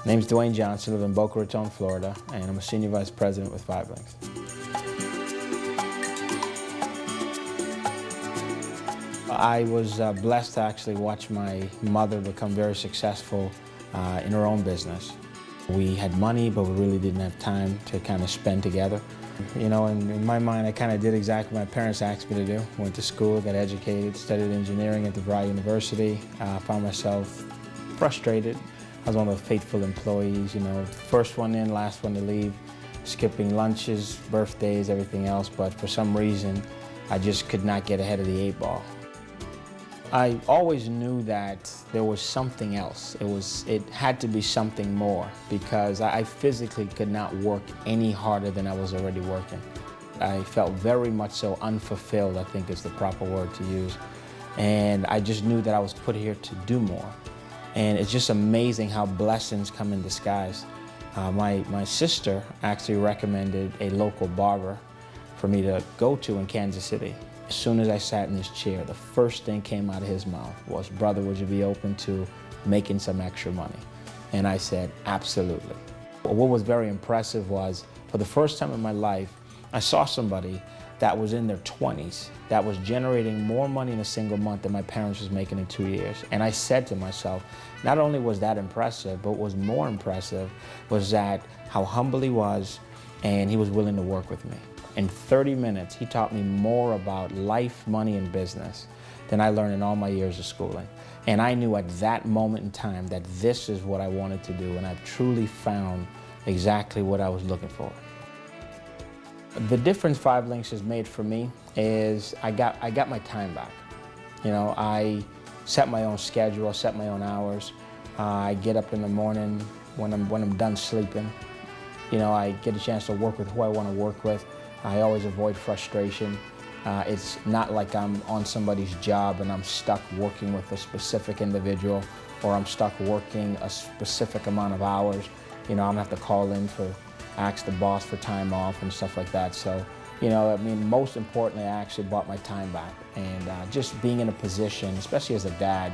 Name's Dwayne Johnson, I live in Boca Raton, Florida, and I'm a Senior Vice President with 5 Links. I was blessed to actually watch my mother become very successful in her own business. We had money, but we really didn't have time to kind of spend together. You know, in my mind, I kind of did exactly what my parents asked me to do. Went to school, got educated, studied engineering at Devry University. Found myself frustrated. I was one of the faithful employees, you know, first one in, last one to leave, skipping lunches, birthdays, everything else, but for some reason, I just could not get ahead of the 8 ball. I always knew that there was something else. It had to be something more because I physically could not work any harder than I was already working. I felt very much so unfulfilled, I think is the proper word to use. And I just knew that I was put here to do more. And it's just amazing how blessings come in disguise. My sister actually recommended a local barber for me to go to in Kansas City. As soon as I sat in this chair, the first thing came out of his mouth was, "Brother, would you be open to making some extra money?" And I said, absolutely. What was very impressive was, for the first time in my life, I saw somebody that was in their 20s that was generating more money in a single month than my parents was making in 2 years. And I said to myself, not only was that impressive, but what was more impressive was that how humble he was, and he was willing to work with me. In 30 minutes, he taught me more about life, money, and business than I learned in all my years of schooling. And I knew at that moment in time that this is what I wanted to do, and I've truly found exactly what I was looking for. The difference 5 Links has made for me is I got my time back. You know, I set my own schedule, I set my own hours. I get up in the morning when I'm done sleeping. You know, I get a chance to work with who I want to work with. I always avoid frustration. It's not like I'm on somebody's job and I'm stuck working with a specific individual, or I'm stuck working a specific amount of hours. You know, I'm gonna have to call in for, ask the boss for time off and stuff like that. So, you know, I mean, most importantly, I actually bought my time back. And just being in a position, especially as a dad,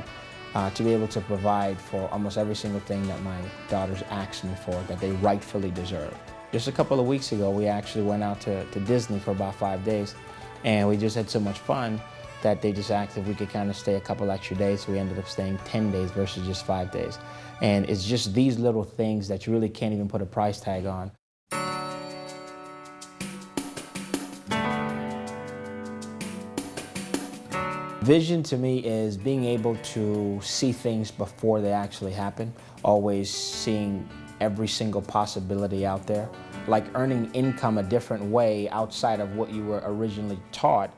to be able to provide for almost every single thing that my daughters ask me for, that they rightfully deserve. Just a couple of weeks ago, we actually went out to Disney for about 5 days, and we just had so much fun that they just asked if we could kind of stay a couple extra days, so we ended up staying 10 days versus just 5 days. And it's just these little things that you really can't even put a price tag on. Vision to me is being able to see things before they actually happen, always seeing every single possibility out there. Like earning income a different way outside of what you were originally taught.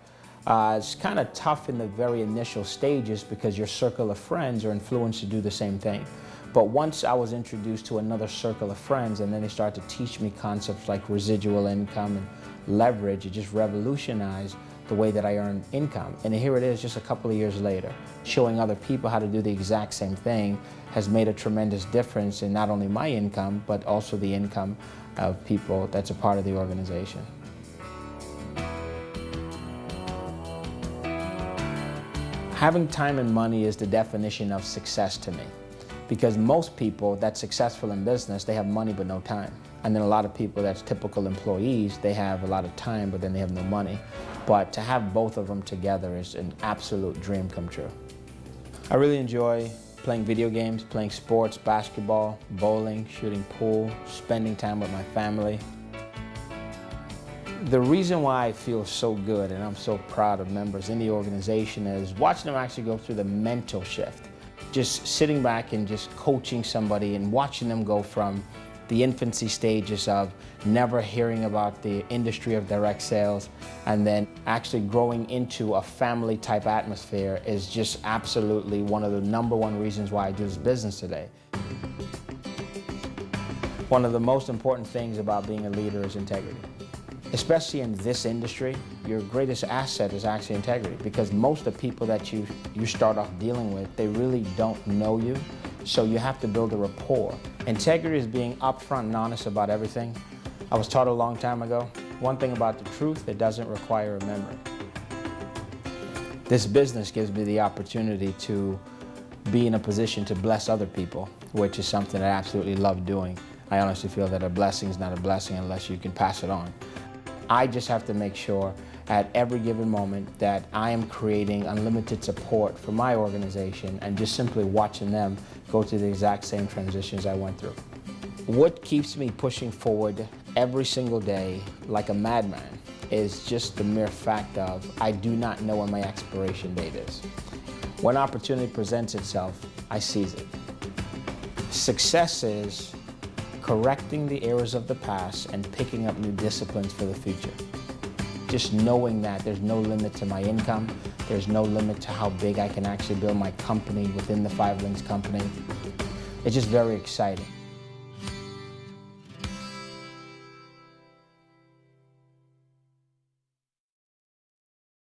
It's kind of tough in the very initial stages because your circle of friends are influenced to do the same thing. But once I was introduced to another circle of friends, and then they started to teach me concepts like residual income and leverage, it just revolutionized the way that I earn income. And here it is just a couple of years later. Showing other people how to do the exact same thing has made a tremendous difference in not only my income, but also the income of people that's a part of the organization. Having time and money is the definition of success to me. Because most people that's successful in business, they have money but no time. And then a lot of people that's typical employees, they have a lot of time but then they have no money. But to have both of them together is an absolute dream come true. I really enjoy playing video games, playing sports, basketball, bowling, shooting pool, spending time with my family. The reason why I feel so good and I'm so proud of members in the organization is watching them actually go through the mental shift. Just sitting back and just coaching somebody and watching them go from the infancy stages of never hearing about the industry of direct sales and then actually growing into a family type atmosphere is just absolutely one of the #1 reasons why I do this business today. One of the most important things about being a leader is integrity. Especially in this industry, your greatest asset is actually integrity, because most of the people that you start off dealing with, they really don't know you, so you have to build a rapport. Integrity is being upfront and honest about everything. I was taught a long time ago, one thing about the truth, it doesn't require a memory. This business gives me the opportunity to be in a position to bless other people, which is something I absolutely love doing. I honestly feel that a blessing is not a blessing unless you can pass it on. I just have to make sure at every given moment that I am creating unlimited support for my organization and just simply watching them go through the exact same transitions I went through. What keeps me pushing forward every single day like a madman is just the mere fact of I do not know when my expiration date is. When opportunity presents itself, I seize it. Success is correcting the errors of the past and picking up new disciplines for the future. Just knowing that there's no limit to my income, there's no limit to how big I can actually build my company within the 5 Links company. It's just very exciting.